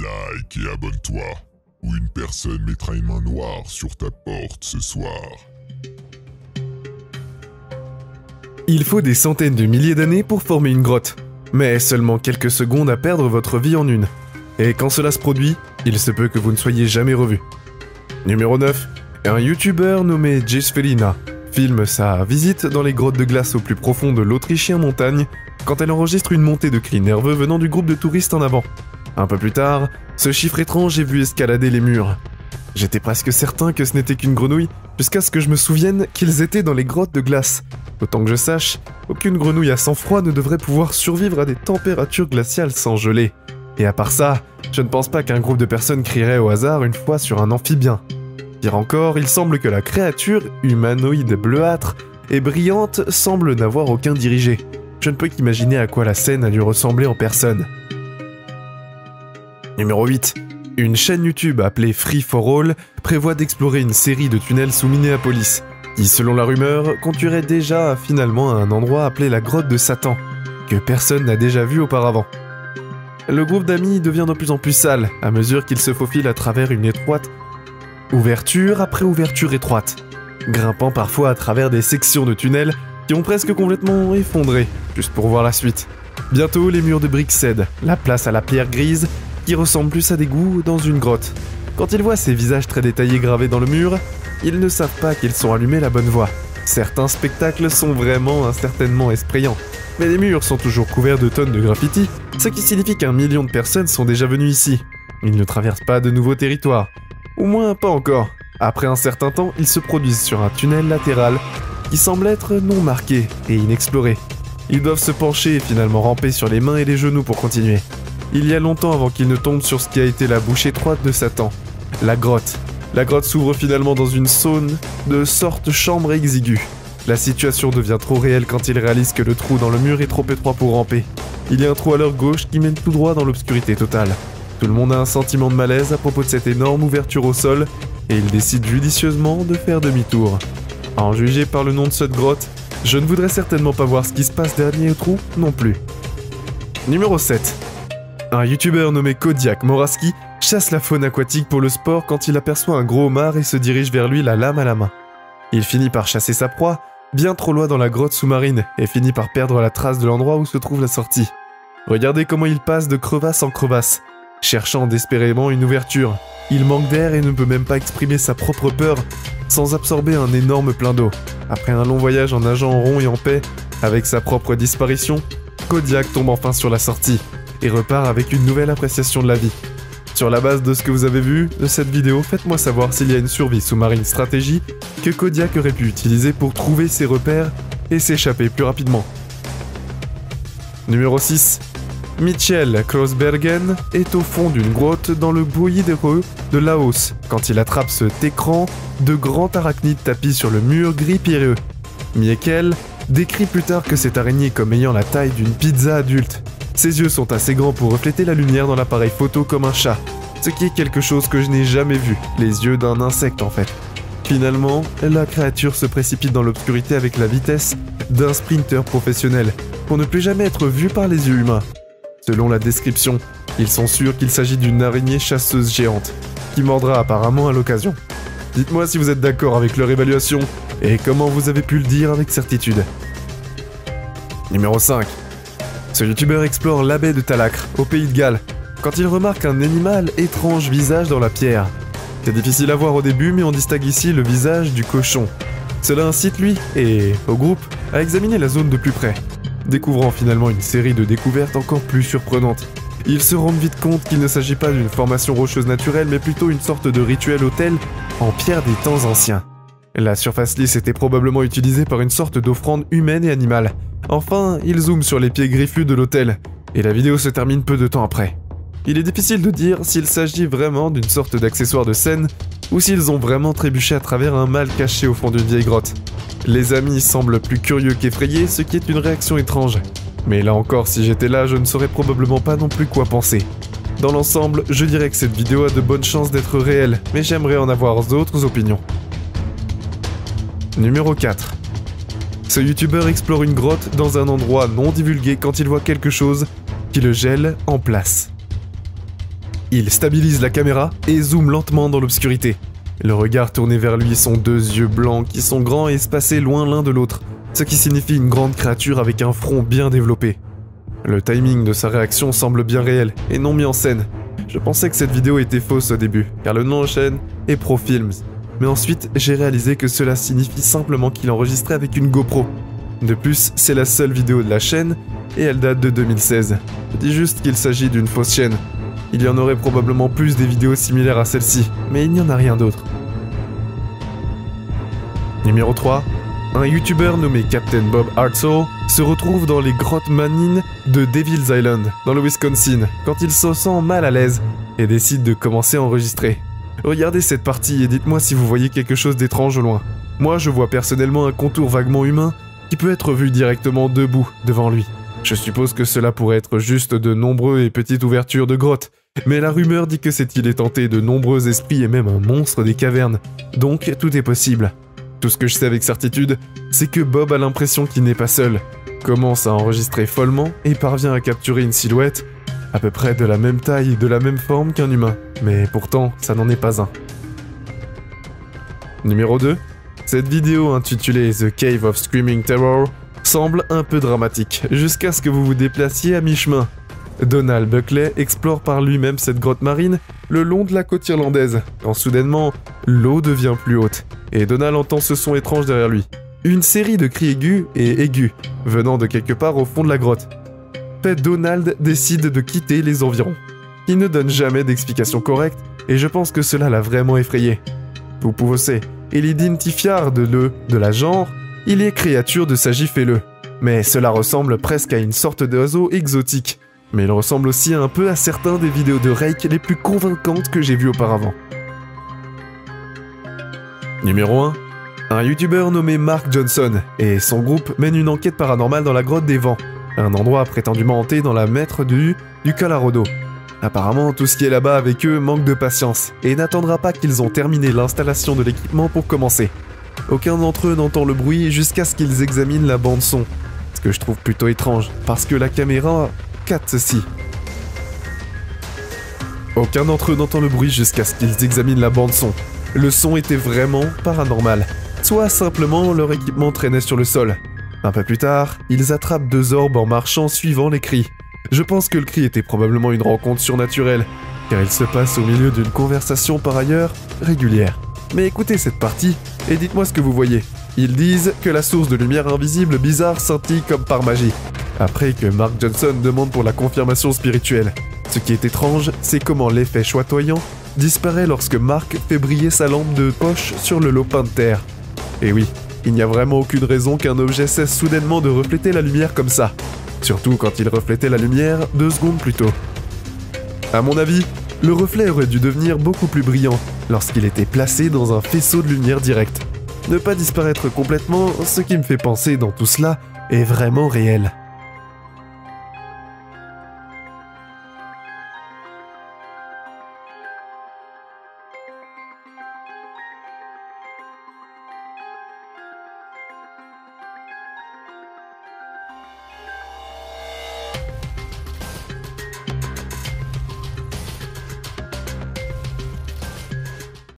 like et abonne-toi, ou une personne mettra une main noire sur ta porte ce soir. Il faut des centaines de milliers d'années pour former une grotte, mais seulement quelques secondes à perdre votre vie en une. Et quand cela se produit, il se peut que vous ne soyez jamais revu. Numéro 9. Un youtubeur nommé Jesfelina filme sa visite dans les grottes de glace au plus profond de l'Autrichie en montagne quand elle enregistre une montée de cris nerveux venant du groupe de touristes en avant. Un peu plus tard, ce chiffre étrange est vu escalader les murs. J'étais presque certain que ce n'était qu'une grenouille, jusqu'à ce que je me souvienne qu'ils étaient dans les grottes de glace. Autant que je sache, aucune grenouille à sang froid ne devrait pouvoir survivre à des températures glaciales sans geler. Et à part ça, je ne pense pas qu'un groupe de personnes crierait au hasard une fois sur un amphibien. Pire encore, il semble que la créature, humanoïde bleuâtre et brillante, semble n'avoir aucun dirigé. Je ne peux qu'imaginer à quoi la scène a dû ressembler en personne. Numéro 8. Une chaîne YouTube appelée Free for All prévoit d'explorer une série de tunnels sous Minneapolis, qui, selon la rumeur, conduirait déjà finalement à un endroit appelé la grotte de Satan, que personne n'a déjà vu auparavant. Le groupe d'amis devient de plus en plus sale à mesure qu'il se faufile à travers une étroite ouverture après ouverture étroite, grimpant parfois à travers des sections de tunnels qui ont presque complètement effondré, juste pour voir la suite. Bientôt, les murs de briques cèdent, la place à la pierre grise, qui ressemble plus à des goûts dans une grotte. Quand ils voient ces visages très détaillés gravés dans le mur, ils ne savent pas qu'ils sont allumés la bonne voie. Certains spectacles sont vraiment incertainement effrayants, mais les murs sont toujours couverts de tonnes de graffitis, ce qui signifie qu'1 million de personnes sont déjà venues ici. Ils ne traversent pas de nouveaux territoires. Au moins pas encore. Après un certain temps, ils se produisent sur un tunnel latéral qui semble être non marqué et inexploré. Ils doivent se pencher et finalement ramper sur les mains et les genoux pour continuer. Il y a longtemps avant qu'ils ne tombent sur ce qui a été la bouche étroite de Satan, la grotte. La grotte s'ouvre finalement dans une zone de sorte chambre exiguë. La situation devient trop réelle quand ils réalisent que le trou dans le mur est trop étroit pour ramper. Il y a un trou à leur gauche qui mène tout droit dans l'obscurité totale. Tout le monde a un sentiment de malaise à propos de cette énorme ouverture au sol, et ils décident judicieusement de faire demi-tour. À en juger par le nom de cette grotte, je ne voudrais certainement pas voir ce qui se passe derrière le trou non plus. Numéro 7. Un youtubeur nommé Kodiak Moraski chasse la faune aquatique pour le sport quand il aperçoit un gros homard et se dirige vers lui la lame à la main. Il finit par chasser sa proie, bien trop loin dans la grotte sous-marine, et finit par perdre la trace de l'endroit où se trouve la sortie. Regardez comment il passe de crevasse en crevasse, cherchant désespérément une ouverture. Il manque d'air et ne peut même pas exprimer sa propre peur sans absorber un énorme plein d'eau. Après un long voyage en nageant en rond et en paix, avec sa propre disparition, Kodiak tombe enfin sur la sortie et repart avec une nouvelle appréciation de la vie. Sur la base de ce que vous avez vu de cette vidéo, faites-moi savoir s'il y a une survie sous-marine stratégie que Kodiak aurait pu utiliser pour trouver ses repères et s'échapper plus rapidement. Numéro 6. Mitchell Krosbergen est au fond d'une grotte dans le Bouilly-des-Reux de Laos quand il attrape cet écran de grands arachnides tapis sur le mur gris pierreux. Mitchell décrit plus tard que cette araignée comme ayant la taille d'une pizza adulte. Ses yeux sont assez grands pour refléter la lumière dans l'appareil photo comme un chat, ce qui est quelque chose que je n'ai jamais vu, les yeux d'un insecte en fait. Finalement, la créature se précipite dans l'obscurité avec la vitesse d'un sprinter professionnel, pour ne plus jamais être vue par les yeux humains. Selon la description, ils sont sûrs qu'il s'agit d'une araignée chasseuse géante, qui mordra apparemment à l'occasion. Dites-moi si vous êtes d'accord avec leur évaluation, et comment vous avez pu le dire avec certitude. Numéro 5. Ce youtubeur explore la baie de Talacre, au pays de Galles, quand il remarque un animal étrange visage dans la pierre. C'est difficile à voir au début, mais on distingue ici le visage du cochon. Cela incite lui, et au groupe, à examiner la zone de plus près, découvrant finalement une série de découvertes encore plus surprenantes. Ils se rendent vite compte qu'il ne s'agit pas d'une formation rocheuse naturelle, mais plutôt une sorte de rituel autel en pierre des temps anciens. La surface lisse était probablement utilisée par une sorte d'offrande humaine et animale. Enfin, ils zooment sur les pieds griffus de l'autel, et la vidéo se termine peu de temps après. Il est difficile de dire s'il s'agit vraiment d'une sorte d'accessoire de scène, ou s'ils ont vraiment trébuché à travers un mal caché au fond d'une vieille grotte. Les amis semblent plus curieux qu'effrayés, ce qui est une réaction étrange. Mais là encore, si j'étais là, je ne saurais probablement pas non plus quoi penser. Dans l'ensemble, je dirais que cette vidéo a de bonnes chances d'être réelle, mais j'aimerais en avoir d'autres opinions. Numéro 4. Ce youtubeur explore une grotte dans un endroit non divulgué quand il voit quelque chose qui le gèle en place. Il stabilise la caméra et zoome lentement dans l'obscurité. Le regard tourné vers lui sont deux yeux blancs qui sont grands et espacés loin l'un de l'autre, ce qui signifie une grande créature avec un front bien développé. Le timing de sa réaction semble bien réel et non mis en scène. Je pensais que cette vidéo était fausse au début, car le nom de chaîne est ProFilms. Mais ensuite, j'ai réalisé que cela signifie simplement qu'il enregistrait avec une GoPro. De plus, c'est la seule vidéo de la chaîne, et elle date de 2016. Je dis juste qu'il s'agit d'une fausse chaîne. Il y en aurait probablement plus des vidéos similaires à celle-ci, mais il n'y en a rien d'autre. Numéro 3. Un youtubeur nommé Captain Bob Hartzell se retrouve dans les grottes manines de Devil's Island, dans le Wisconsin, quand il se sent mal à l'aise et décide de commencer à enregistrer. Regardez cette partie et dites-moi si vous voyez quelque chose d'étrange au loin. Moi, je vois personnellement un contour vaguement humain qui peut être vu directement debout devant lui. Je suppose que cela pourrait être juste de nombreuses et petites ouvertures de grottes, mais la rumeur dit que cette île est tentée de nombreux esprits et même un monstre des cavernes, donc tout est possible. Tout ce que je sais avec certitude, c'est que Bob a l'impression qu'il n'est pas seul, commence à enregistrer follement et parvient à capturer une silhouette à peu près de la même taille et de la même forme qu'un humain, mais pourtant ça n'en est pas un. Numéro 2. Cette vidéo intitulée The Cave of Screaming Terror semble un peu dramatique, jusqu'à ce que vous vous déplaciez à mi-chemin. Donald Buckley explore par lui-même cette grotte marine le long de la côte irlandaise, quand soudainement, l'eau devient plus haute, et Donald entend ce son étrange derrière lui. Une série de cris aigus, venant de quelque part au fond de la grotte. Donald décide de quitter les environs. Il ne donne jamais d'explication correcte, et je pense que cela l'a vraiment effrayé. Vous pouvez aussi, il identifia de la genre, il est créature de sagifelleux. Mais cela ressemble presque à une sorte d'oiseau exotique. Mais il ressemble aussi un peu à certains des vidéos de Rake les plus convaincantes que j'ai vues auparavant. Numéro 1. Un youtubeur nommé Mark Johnson et son groupe mènent une enquête paranormale dans la grotte des Vents, un endroit prétendument hanté dans la Maître du Colorado. Apparemment, tout ce qui est là-bas avec eux manque de patience et n'attendra pas qu'ils ont terminé l'installation de l'équipement pour commencer. Aucun d'entre eux n'entend le bruit jusqu'à ce qu'ils examinent la bande-son, ce que je trouve plutôt étrange, parce que la caméra capte ceci. Aucun d'entre eux n'entend le bruit jusqu'à ce qu'ils examinent la bande-son. Le son était vraiment paranormal, soit simplement leur équipement traînait sur le sol. Un peu plus tard, ils attrapent deux orbes en marchant suivant les cris. Je pense que le cri était probablement une rencontre surnaturelle, car il se passe au milieu d'une conversation par ailleurs régulière. Mais écoutez cette partie et dites-moi ce que vous voyez. Ils disent que la source de lumière invisible bizarre scintille comme par magie, après que Mark Johnson demande pour la confirmation spirituelle. Ce qui est étrange, c'est comment l'effet chatoyant disparaît lorsque Mark fait briller sa lampe de poche sur le lopin de terre. Et oui, il n'y a vraiment aucune raison qu'un objet cesse soudainement de refléter la lumière comme ça. Surtout quand il reflétait la lumière 2 secondes plus tôt. À mon avis, le reflet aurait dû devenir beaucoup plus brillant lorsqu'il était placé dans un faisceau de lumière directe. Ne pas disparaître complètement, ce qui me fait penser dans tout cela, est vraiment réel.